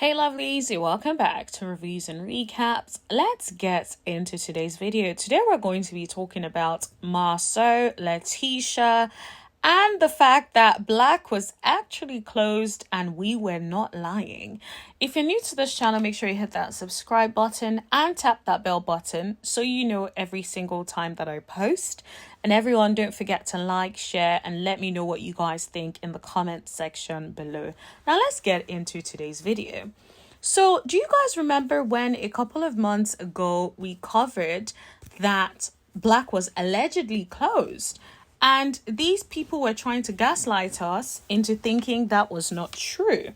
Hey lovelies, welcome back to Reviews and Recaps. Let's get into today's video. Today we're going to be talking about Marceau, Letitia, and the fact that Blaque was actually closed and we were not lying. If you're new to this channel, make sure you hit that subscribe button and tap that bell button so you know every single time that I post. And everyone, don't forget to like, share, and let me know what you guys think in the comment section below. Now let's get into today's video. So do you guys remember when a couple of months ago we covered that Blaque was allegedly closed? And these people were trying to gaslight us into thinking that was not true.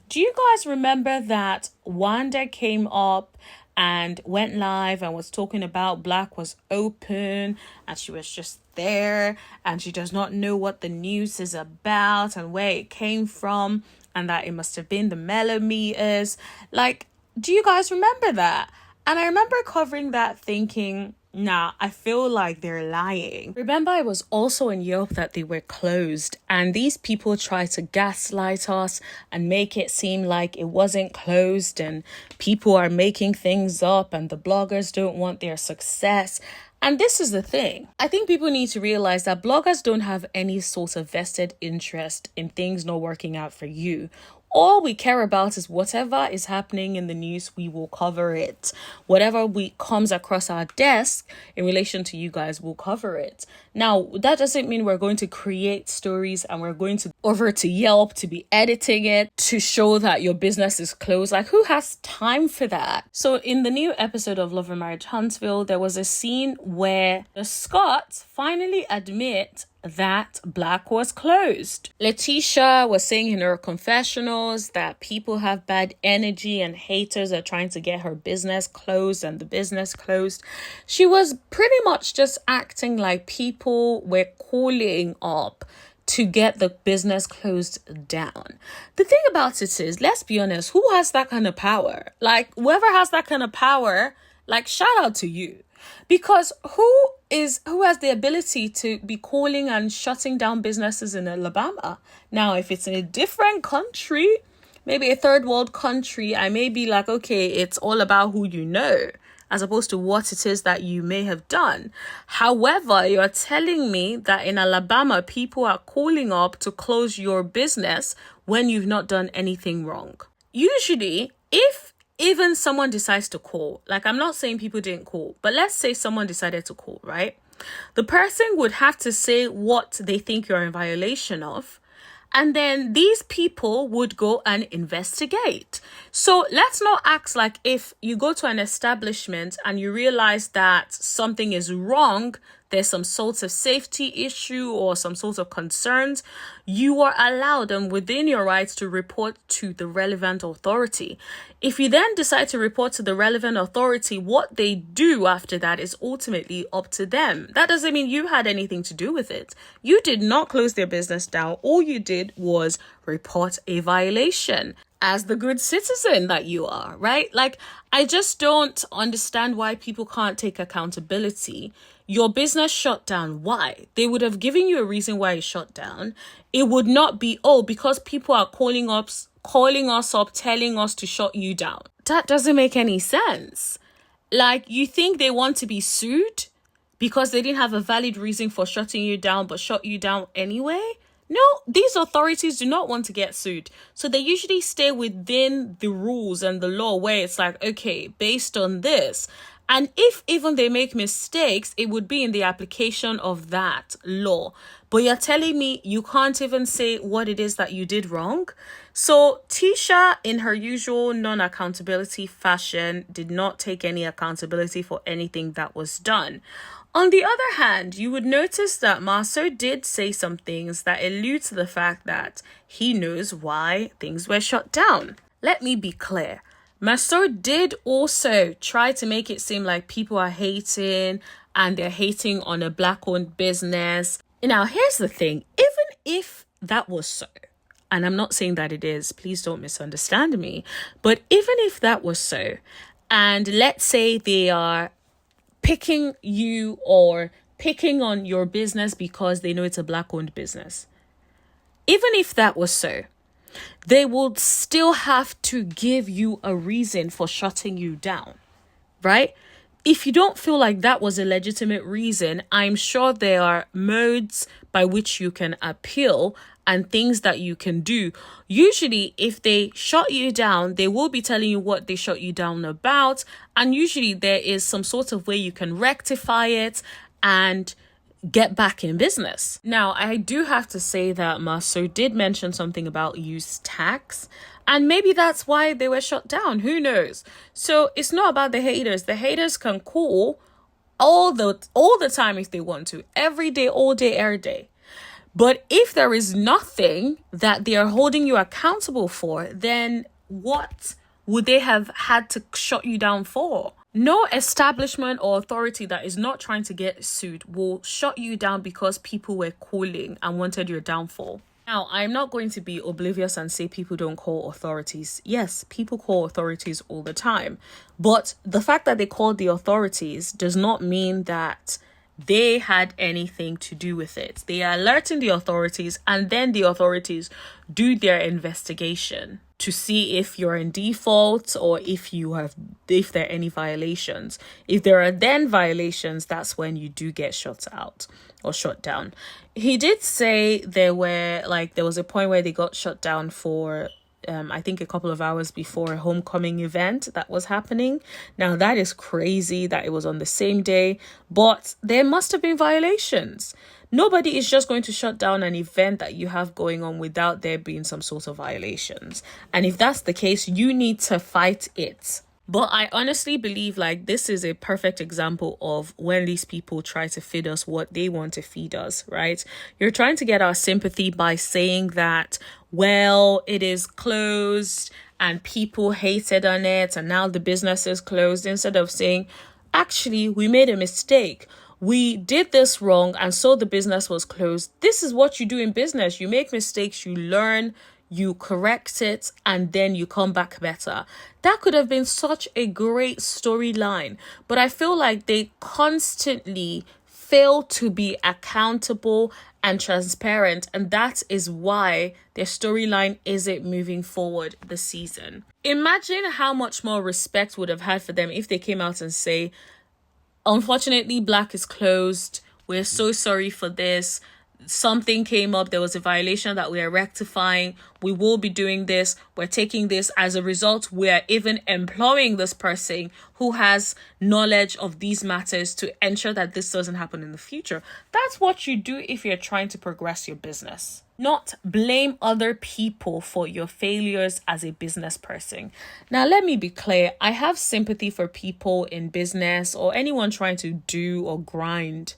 Do you guys remember that Wanda came up and went live and was talking about Blaque was open and she was just there and she does not know what the news is about and where it came from and that it must have been the Melometers? Like, do you guys remember that? And I remember covering that thinking, nah, I feel like they're lying. Remember, I was also in Europe that they were closed and these people tried to gaslight us and make it seem like it wasn't closed and people are making things up and the bloggers don't want their success. And this is the thing. I think people need to realize that bloggers don't have any sort of vested interest in things not working out for you. All we care about is whatever is happening in the news, we will cover it. Whatever comes across our desk in relation to you guys, we'll cover it. Now, that doesn't mean we're going to create stories and we're going to over to Yelp to be editing it to show that your business is closed. Like, who has time for that? So in the new episode of Love and Marriage Huntsville, there was a scene where the Scotts finally admit that Blaque was closed. Letitia was saying in her confessionals that people have bad energy and haters are trying to get her business closed and the business closed. She was pretty much just acting like people were calling up to get the business closed down. The thing about it is, let's be honest, who has that kind of power? Like, whoever has that kind of power, like, shout out to you. Because who has the ability to be calling and shutting down businesses in Alabama? Now, if it's in a different country, maybe a third world country, I may be like, okay, it's all about who you know, as opposed to what it is that you may have done. However, you're telling me that in Alabama, people are calling up to close your business when you've not done anything wrong. Usually, if even someone decides to call, like, I'm not saying people didn't call, but let's say someone decided to call, right? The person would have to say what they think you're in violation of. And then these people would go and investigate. So let's not act like if you go to an establishment and you realize that something is wrong, there's some sort of safety issue or some sort of concerns, you are allowed and within your rights to report to the relevant authority. If you then decide to report to the relevant authority, what they do after that is ultimately up to them. That doesn't mean you had anything to do with it. You did not close their business down. All you did was report a violation as the good citizen that you are, right? Like, I just don't understand why people can't take accountability. Your business shut down. Why? They would have given you a reason why it shut down. It would not be, oh, because people are calling us up, telling us to shut you down. That doesn't make any sense. Like, you think they want to be sued because they didn't have a valid reason for shutting you down, but shut you down anyway? No, these authorities do not want to get sued. So they usually stay within the rules and the law where it's like, okay, based on this. And if even they make mistakes, it would be in the application of that law. But you're telling me you can't even say what it is that you did wrong? So Tisha, in her usual non-accountability fashion, did not take any accountability for anything that was done. On the other hand, you would notice that Marceau did say some things that allude to the fact that he knows why things were shut down. Let me be clear. Marceau did also try to make it seem like people are hating and they're hating on a Black-owned business. Now, here's the thing. Even if that was so, and I'm not saying that it is, please don't misunderstand me, but even if that was so, and let's say they are picking you or picking on your business because they know it's a Black-owned business. Even if that was so, they will still have to give you a reason for shutting you down, right? If you don't feel like that was a legitimate reason, I'm sure there are modes by which you can appeal and things that you can do. Usually, if they shut you down, they will be telling you what they shut you down about. And usually there is some sort of way you can rectify it and get back in business. Now, I do have to say that Marceau did mention something about use tax, and maybe that's why they were shut down. Who knows? So it's not about the haters. The haters can call all the time if they want to, every day, all day, every day. But if there is nothing that they are holding you accountable for, then what would they have had to shut you down for? No establishment or authority that is not trying to get sued will shut you down because people were calling and wanted your downfall. Now, I'm not going to be oblivious and say people don't call authorities. Yes, people call authorities all the time. But the fact that they called the authorities does not mean that they had anything to do with it. They are alerting the authorities, and then the authorities do their investigation to see if you're in default or if there are any violations. If there are then violations, that's when you do get shut out or shut down. He did say there was a point where they got shut down for I think a couple of hours before a homecoming event that was happening. Now, that is crazy that it was on the same day, but there must have been violations. Nobody is just going to shut down an event that you have going on without there being some sort of violations. And if that's the case, you need to fight it. But I honestly believe this is a perfect example of when these people try to feed us what they want to feed us, right? You're trying to get our sympathy by saying that, well, it is closed and people hated on it and now the business is closed, instead of saying, actually, we made a mistake. We did this wrong and so the business was closed. This is what you do in business. You make mistakes, you learn, you correct it, and then you come back better. That could have been such a great storyline, but I feel like they constantly fail to be accountable and transparent, and that is why their storyline isn't moving forward this season. Imagine how much more respect would have had for them if they came out and say, unfortunately, Blaque is closed. We're so sorry for this. Something came up, there was a violation that we are rectifying, we will be doing this, we're taking this, as a result we are even employing this person who has knowledge of these matters to ensure that this doesn't happen in the future. That's what you do if you're trying to progress your business, not blame other people for your failures as a business person. Now, let me be clear, I have sympathy for people in business or anyone trying to do or grind.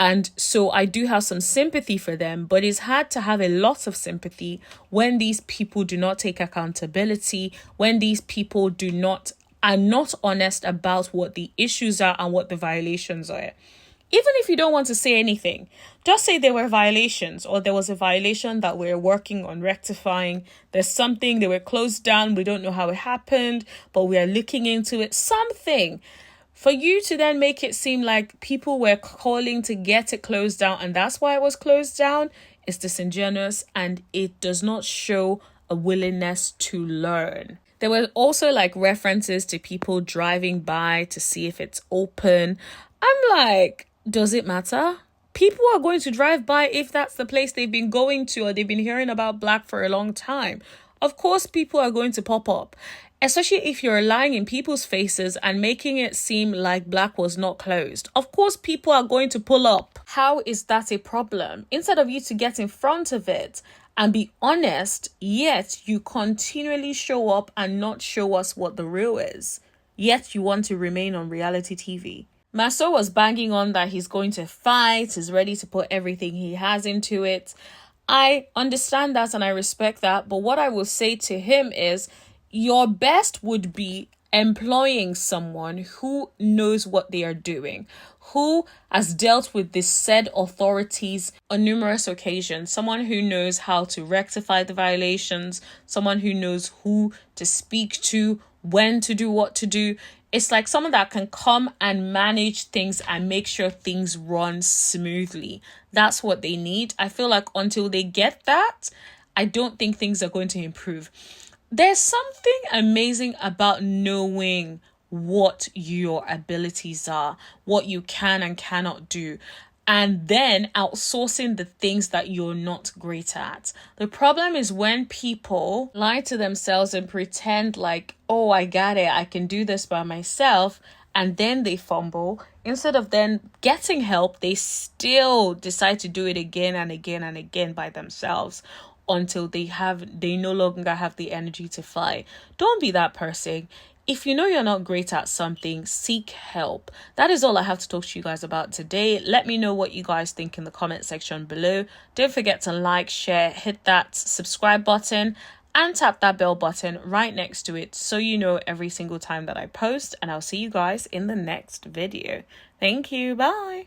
And so I do have some sympathy for them, but it's hard to have a lot of sympathy when these people do not take accountability, when these people are not honest about what the issues are and what the violations are. Even if you don't want to say anything, just say there were violations or there was a violation that we're working on rectifying. There's something, they were closed down. We don't know how it happened, but we are looking into it. Something. For you to then make it seem like people were calling to get it closed down and that's why it was closed down is disingenuous, and it does not show a willingness to learn. There were also references to people driving by to see if it's open. I'm like, does it matter? People are going to drive by if that's the place they've been going to or they've been hearing about Blaque for a long time. Of course, people are going to pop up. Especially if you're lying in people's faces and making it seem like Blaque was not closed. Of course, people are going to pull up. How is that a problem? Instead of you to get in front of it and be honest, yet you continually show up and not show us what the real is. Yet you want to remain on reality TV. Marceau was banging on that he's going to fight, he's ready to put everything he has into it. I understand that and I respect that. But what I will say to him is, your best would be employing someone who knows what they are doing, who has dealt with the said authorities on numerous occasions, someone who knows how to rectify the violations, someone who knows who to speak to, when to do what to do. It's like someone that can come and manage things and make sure things run smoothly. That's what they need. I feel like until they get that, I don't think things are going to improve. There's something amazing about knowing what your abilities are, what you can and cannot do, and then outsourcing the things that you're not great at. The problem is when people lie to themselves and pretend like, oh, I got it, I can do this by myself, and then they fumble. Instead of then getting help, they still decide to do it again and again and again by themselves until they no longer have the energy to fly. Don't be that person. If you know you're not great at something, seek help. That is all I have to talk to you guys about today. Let me know what you guys think in the comment section below. Don't forget to like, share, hit that subscribe button, and tap that bell button right next to it so you know every single time that I post. And I'll see you guys in the next video. Thank you. Bye.